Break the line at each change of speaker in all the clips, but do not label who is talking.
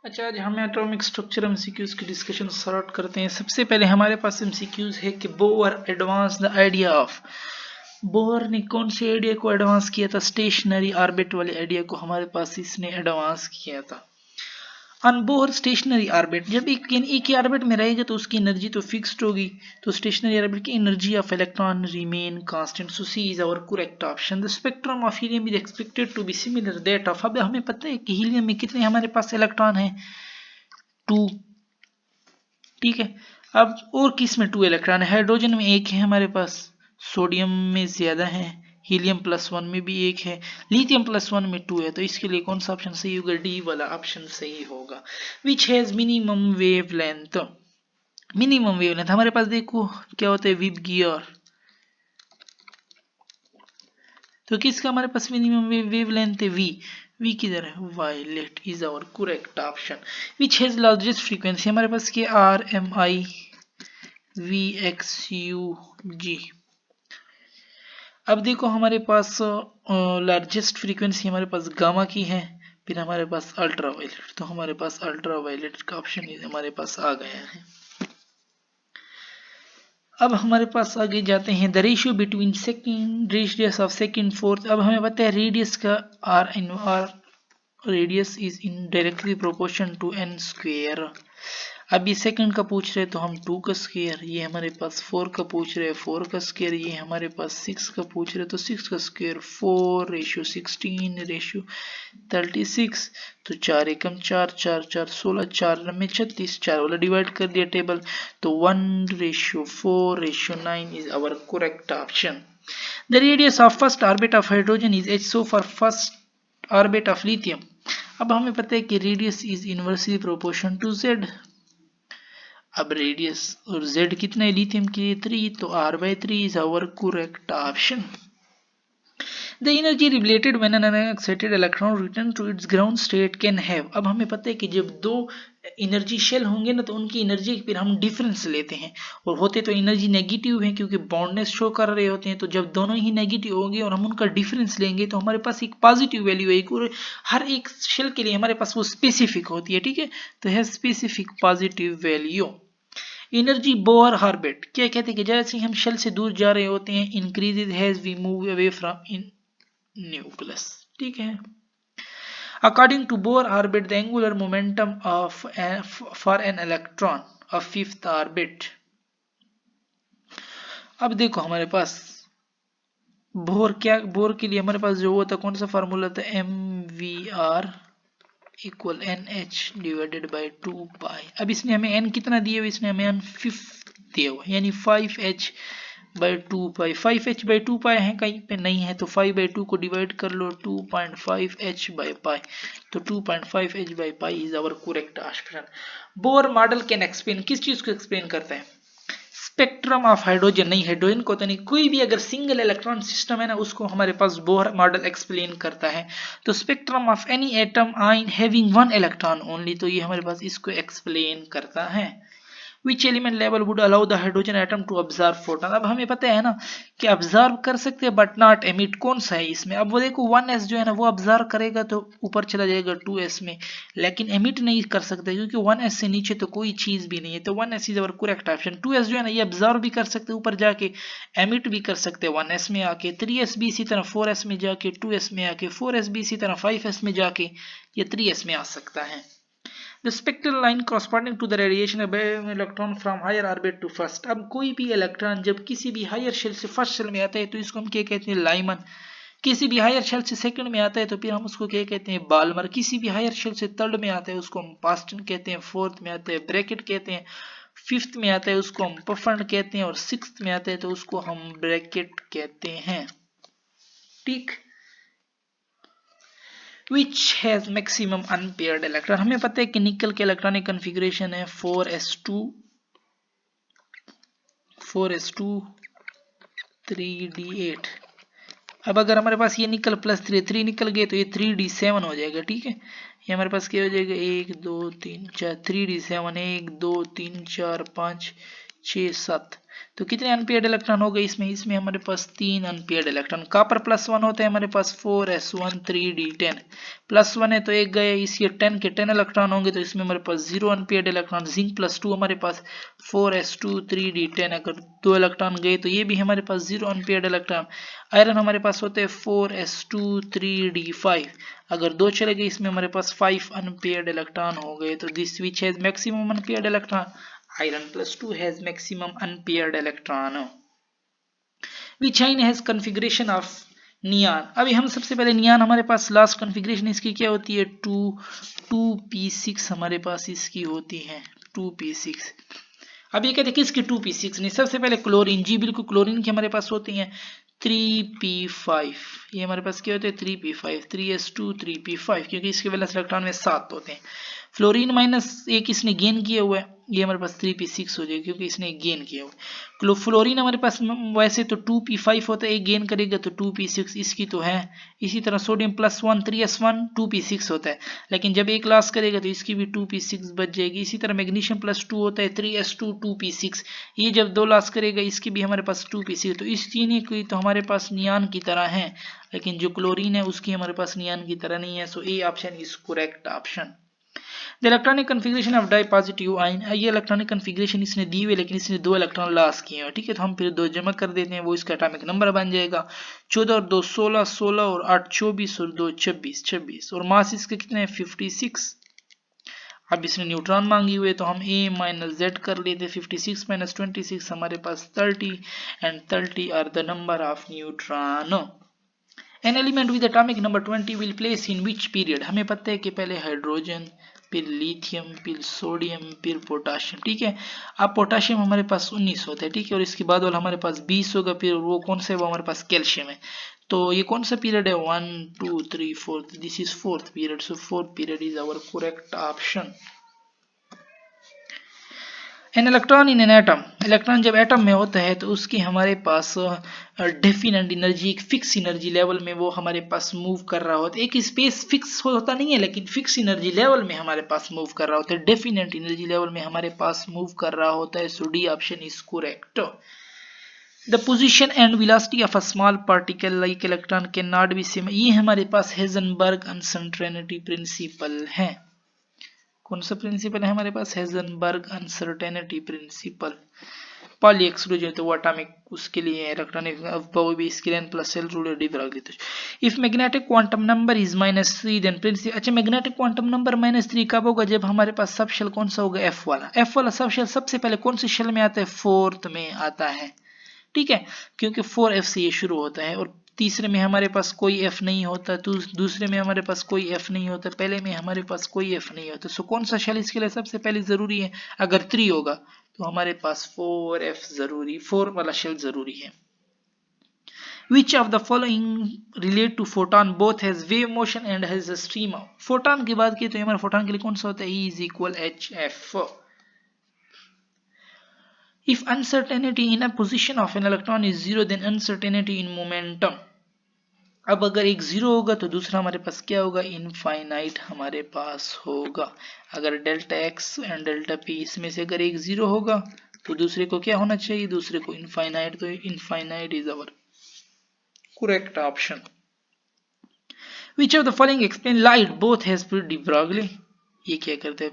अच्छा, आज हम एटॉमिक स्ट्रक्चर एमसीक्यूज की डिस्कशन स्टार्ट करते हैं। सबसे पहले हमारे पास एमसीक्यूज है कि bore advance the idea of. Bore ने कौन से आइडिया को एडवांस किया था? स्टेशनरी ऑर्बिट वाले आइडिया को हमारे पास इसने एडवांस किया था। ऑन बोर स्टेशनरी ऑर्बिट, जब एक ही ऑर्बिट में रहेगा तो उसकी एनर्जी तो फिक्स्ड होगी, तो स्टेशनरी ऑर्बिट की energy of electron remain constant. So C is our correct option. The spectrum of helium is expected to be similar that of. अब हमें पता है कि हीलियम में कितने हमारे पास इलेक्ट्रॉन है? 2। ठीक है। अब और किस में 2 इलेक्ट्रॉन है? हाइड्रोजन में 1 है हमारे पास, सोडियम में ज्यादा है, हीलियम +1 में भी 1 है, लिथियम +1 में 2 है। तो इसके लिए कौन सा ऑप्शन सही होगा? डी वाला ऑप्शन सही होगा। Which has minimum wavelength. Minimum wavelength हमारे पास देखो क्या होता है, विब गियर। तो किसका हमारे पास मिनिमम वेवलेंथ है? वी किधर है? Violet is our correct option. Which has largest frequency हमारे पास के RMI VXUG। अब देखो हमारे पास लार्जेस्ट फ्रीक्वेंसी हमारे पास गामा की है, फिर हमारे पास अल्ट्रा वायलेट, तो हमारे पास अल्ट्रा वायलेट का ऑप्शन हमारे पास आ गया है। अब हमारे पास आगे जाते हैं, the ratio between second radius of second fourth. अब हमें पता है रेडियस का R radius is in directly proportion to n square. अब ये सेकंड का पूछ रहे तो हम 2 का स्क्वायर, ये हमारे पास 4 का पूछ रहे 4 का स्क्वायर, ये हमारे पास 6 का पूछ रहे तो 6 का स्क्वायर, 4:16 रेशियो 36। तो 4 एकम 4, 4 4 16, 4 में 36, 4 वाला डिवाइड कर दिया टेबल, तो 1:4:9 is our correct option. The radius of first orbit of hydrogen is h, so for first orbit of lithium. अब हमें पता है कि radius is inversely proportion to z। अब रेडियस और z कितना है लिथियम के लिए? 3, तो r/3 is our correct option. The energy related when an excited electron return to its ground state can have. अब हमें पता है कि जब दो एनर्जी शेल होंगे ना तो उनकी एनर्जी फिर हम डिफरेंस लेते हैं, और होते तो एनर्जी नेगेटिव है क्योंकि बॉन्डनेस शो कर रहे होते हैं। तो जब दोनों ही नेगेटिव होंगे और हम उनका डिफरेंस लेंगे तो हमारे पास एक पॉजिटिव वैल्यू आएगी, और हर एक शेल के लिए हमारे पास वो स्पेसिफिक होती है। ठीक है, तो है specific positive value. Energy Bohr orbit क्या कहते हैं कि जैसे हम शेल से दूर जा रहे होते हैं, increases has we move away from in nucleus. ठीक है। According to Bohr orbit the angular momentum of for an electron of fifth orbit. अब देखो हमारे पास बोर बोर के लिए हमारे पास जो होता कौन सा फार्मूला था? MVR equal NH divided by 2π। अब इसने हमें n कितना दिया हुआ? इसने हमें n 5 दिया हुआ, यानी 5h/2π। 5h/2π है कहीं पे नहीं है, तो 5/2 को डिवाइड कर लो 2.5h/π, तो 2.5h/π is our correct option. Bohr model can explain, किस चीज को एक्सप्लेन करता है? Spectrum of hydrogen. नहीं, हाइड्रोजन को तो नहीं, कोई भी अगर सिंगल इलेक्ट्रॉन सिस्टम है ना उसको हमारे पास बोर मॉडल एक्सप्लेन करता है। तो spectrum of any atom having 1 electron only, तो ये हमारे पास इसको एक्सप्लेन करता है। Which element level would allow the hydrogen atom to absorb photon? अब हमें पता है ना कि absorb कर सकते हैं बट नॉट emit। कौन सा है इसमें? अब वो देखो 1s जो है ना वो absorb करेगा तो ऊपर चला जाएगा 2s में, लेकिन emit नहीं कर सकते क्योंकि 1s से नीचे तो कोई चीज भी नहीं है, तो 1s is our correct option. 2s जो है ना ये absorb भी कर सकते ऊपर जाके, emit भी कर सकते 1s में आके, 3s भी इसी तरह 4s में जाके, 2s में आके, 4s भी इसी तरह 5s में जाके, ये 3s में आ सकता है। The spectral line corresponding to the radiation of an electron from higher orbit to first। अब कोई भी इलेक्ट्रॉन जब किसी भी हायर शेल से फर्स्ट शेल में आता है तो इसको हम क्या कहते हैं? लाइमन। किसी भी हायर शेल से सेकंड में आता है तो फिर हम उसको क्या कहते हैं? बाल्मर। किसी भी हायर शेल से थर्ड में आता है उसको हम पास्टन कहते हैं, फोर्थ में आता है ब्रैकेट कहते हैं, फिफ्थ में आता है उसको हम पफंड कहते हैं, और सिक्स्थ में आता है तो उसको हम ब्रैकेट कहते हैं। ठीक। Which has maximum unpaired electron। हमें पता है कि निकल के इलेक्ट्रॉनिक कॉन्फ़िगरेशन है 4s2 3d8। अब अगर हमारे पास ये निकल +3 निकल गए तो ये 3d7 हो जाएगा। ठीक है, ये हमारे पास क्या हो जाएगा? 1 2 3 4 3d7 1 2 3 4 5 6 7। तो कितने अनपेयर्ड इलेक्ट्रॉन हो गए इसमें हमारे पास 3 अनपेयर्ड इलेक्ट्रॉन। कॉपर +1 होता है हमारे पास 4s1 3d10 +1 है तो एक गए, इसके 10 के 10 इलेक्ट्रॉन होंगे तो इसमें हमारे पास 0 अनपेयर्ड इलेक्ट्रॉन। जिंक +2 हमारे पास 4s2 3d10, अगर 2 इलेक्ट्रॉन गए तो ये भी हमारे पास 0 अनपेयर्ड इलेक्ट्रॉन। आयरन हमारे पास होते हैं 4s2 3d5, अगर 2 चले गए इसमें हमारे पास 5 अनपेयर्ड इलेक्ट्रॉन हो गए। तो this which has maximum unpaired electron, iron +2 has maximum unpaired electron which ion has configuration of नियान। अभी हम सबसे पहले नियान, हमारे पास लास्ट कॉन्फ़िगरेशन इसकी क्या होती है 2p6 हमारे पास इसकी होती है 2p6। अब ये कहते हैं किसकी 2p6 नहीं, सबसे पहले क्लोरीन, जी बिल्कुल क्लोरीन की हमारे पास होती हैं 3p5, ये हमारे पास क्या होते हैं 3p5 3s2 3p5 क्योंकि इसके वैलेंस इलेक्ट्रॉन में 7 होते हैं। फ्लोरीन -1 इसने गेन किया हुआ है, ये हमारे पास 3p6 हो जाएगा क्योंकि इसने गेन किया हुआ है। फ्लोरीन हमारे पास वैसे तो 2p5 होता है, एक गेन करेगा तो 2p6 इसकी तो है। इसी तरह सोडियम +1 3s1 2p6 होता है, लेकिन जब एक लॉस करेगा तो इसकी भी 2p6 बच जाएगी। इसी तरह मैग्नीशियम +2 होता है 3s2 2p6, ये जब 2 लॉस करेगा इसकी भी हमारे पास 2p6। तो इस चीनी की तो हमारे पास नियान की तरह है, लेकिन जो क्लोरीन है उसकी हमारे पास नियान की तरह नहीं है। So A option is correct option. The electronic configuration of di positive ion, ये इलेक्ट्रॉनिक कन्फिग्रेशन इसने दी हुई लेकिन इसने 2 इलेक्ट्रॉन लॉस किए हैं, ठीक है। तो हम फिर 2 जमा कर देते हैं, वो इसका एटॉमिक नंबर बन जाएगा 14 और 2 16 16 और 8 24 और 2 26 26 और मास इसके कितने हैं 56। अब इसने न्यूट्रॉन मांगी हुए तो हम a - z कर लेते, 56 - 26 हमारे पास 30 and 30 are the number of neutron. An element with atomic number 20 will place in which period, हमें पता है कि पहले हाइड्रोजन, फिर लिथियम, फिर सोडियम, फिर पोटाशियम, ठीक है। अब पोटाशियम हमारे पास 19 होता है, ठीक है, और इसके बाद वाला हमारे पास 20 होगा, फिर वो कौन सा है, वो हमारे पास कैल्शियम है। तो ये कौन सा पीरियड है 1 2 3 4, this is 4th period. So 4th period is our correct option. An electron in an atom, electron जब एटम में होता है तो उसकी हमारे पास डेफिनेट एनर्जी, एक फिक्स एनर्जी लेवल में वो हमारे पास मूव कर रहा होता है। एक स्पेस फिक्स होता नहीं है लेकिन फिक्स एनर्जी लेवल में हमारे पास मूव कर रहा होता है, डेफिनेट एनर्जी लेवल में हमारे पास मूव कर रहा होता है। So D option is correct. The position and velocity of a small particle like electron can not be same, ये हमारे पास हेजनबर्ग अनसर्टेनिटी प्रिंसिपल है। कौन सा प्रिंसिपल है हमारे पास, Heisenberg uncertainty principle. Pauli exclusion तो वो एटॉमिक उसके लिए है, इलेक्ट्रॉनिक स्केलियन प्लस सेल रूल डी बराबर। If magnetic quantum number is -3 then principal, अच्छा मैग्नेटिक क्वांटम नंबर -3 कब होगा, जब हमारे पास सब शेल कौन सा होगा एफ वाला। एफ वाला सब शेल सबसे पहले कौन से शेल में आता है, 4th में आता है, ठीक है, क्योंकि 4f से ये शुरू होता है। और तीसरे में हमारे पास कोई f नहीं होता, तो दूसरे में हमारे पास कोई f नहीं होता, पहले में हमारे पास कोई f नहीं होता। सो कौन सा शेल इसके लिए सबसे पहले जरूरी है, अगर 3 होगा तो हमारे पास 4f जरूरी, 4 वाला शेल जरूरी है। Which of the following relate to photon both has wave motion and has a stream of, photon की बात की तो हमारे फोटोन के लिए कौन सा होता है, E = hf। If uncertainty in a position of an electron is 0 then uncertainty in momentum, अब अगर एक 0 होगा तो दूसरा हमारे पास क्या होगा, इनफाइनाइट हमारे पास होगा। अगर delta x and delta p इसमें से अगर एक 0 होगा तो दूसरे को क्या होना चाहिए, दूसरे को इनफाइनाइट, तो infinite is our correct option. Which of the following explain light both has de Broglie, ये क्या करते हैं,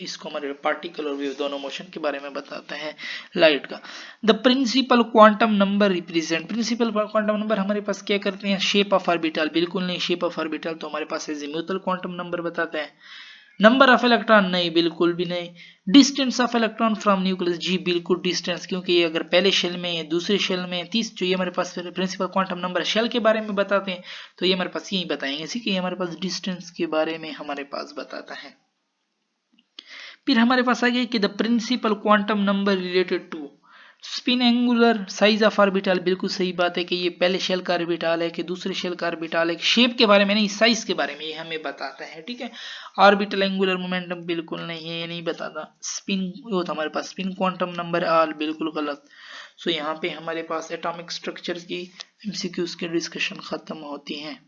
इसको हमारे पार्टिकल और वेव दोनों मोशन के बारे में बताते हैं लाइट का। The principal quantum number represent, principal quantum number हमारे पास क्या करते हैं, शेप ऑफ ऑर्बिटल, बिल्कुल नहीं, शेप ऑफ ऑर्बिटल तो हमारे पास एजीमुथल क्वांटम नंबर बताते हैं। नंबर ऑफ इलेक्ट्रॉन नहीं, बिल्कुल भी नहीं। Distance of electron from nucleus, जी बिल्कुल डिस्टेंस, क्योंकि ये अगर पहले शेल में है दूसरे शेल में 30, जो ये हमारे पास प्रिंसिपल क्वांटम नंबर शेल के बारे में बताते हैं तो ये हमारे पास यही बताएंगे, ठीक है, ये हमारे पास डिस्टेंस के बारे में हमारे पास बताता है। फिर हमारे पास आ गया कि the principal quantum number related to spin angular size of orbital, बिल्कुल सही बात है कि ये पहले शेल का ऑर्बिटल है कि दूसरे शेल का ऑर्बिटल है, शेप के बारे में नहीं, साइज के बारे में ये हमें बताता है, ठीक है। ऑर्बिटल एंगुलर मोमेंटम बिल्कुल नहीं है, ये नहीं बताता। स्पिन वो था हमारे पास स्पिन क्वांटम नंबर ऑल, बिल्कुल गलत। सो यहाँ पे हमारे पास एटॉमिक स्ट्रक्चर की एमसीक्यूज की डिस्कशन खत्म होती है।